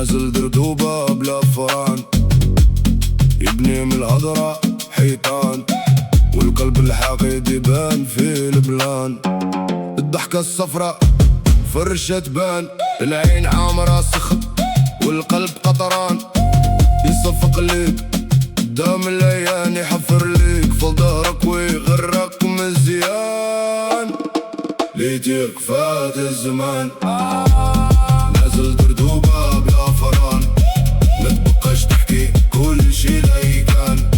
نازل دردوبة بلا فران، يبني من الهضرة حيطان، والقلب الحقيقي يبان في البلان. الضحكة الصفراء فرشة تبان، العين عامرة سخط والقلب قطران، يصفق ليك قدام العيان، يحفر ليك فوق ظهرك ويغرق مزيان. ليتيك فات الزمان نازل دردوبة بلا فران، ما تبقاش تحكي كل شي لاي كان،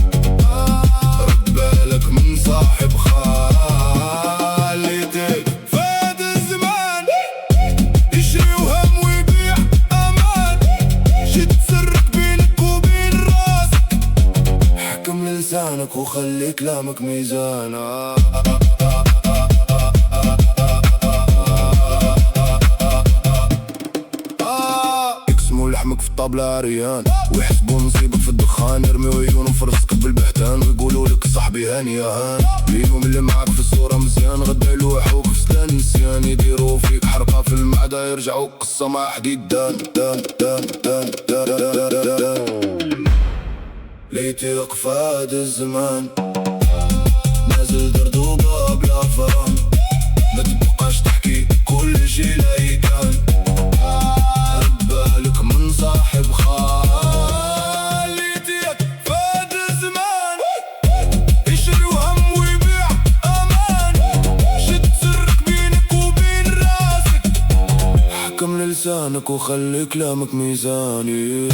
رد بالك من صاحب خال. ليتيك فات الزمان يشري وهم ويبيع امان، شد سرك بينك وبين راسك، حكم لسانك وخلي كلامك ميزان. لحمك في الطابلة عريان، ويحسبوا نصيبك في الدخان، يرميو عيونهم في راسك بالبهتان، ويقولوا لك صاحبي هاني يا هان. بينهم اللي معاك في الصورة مزيان، غدا يلوحوك في سلان نسيان، يديروا فيك حرقة في المعدة، يرجعوا قصة مع حديد دان دان دان دان دان دان دان دان. ليتيق فاد الزمان نازل دردوبة بلا فران، ما تبقاش تحكي كل شي لاي كان، صاحب خال. ليتيك فاد الزمان يشري وهم ويبيع امان، شد سرك بينك وبين راسك، حكم لسانك وخلي كلامك ميزاني.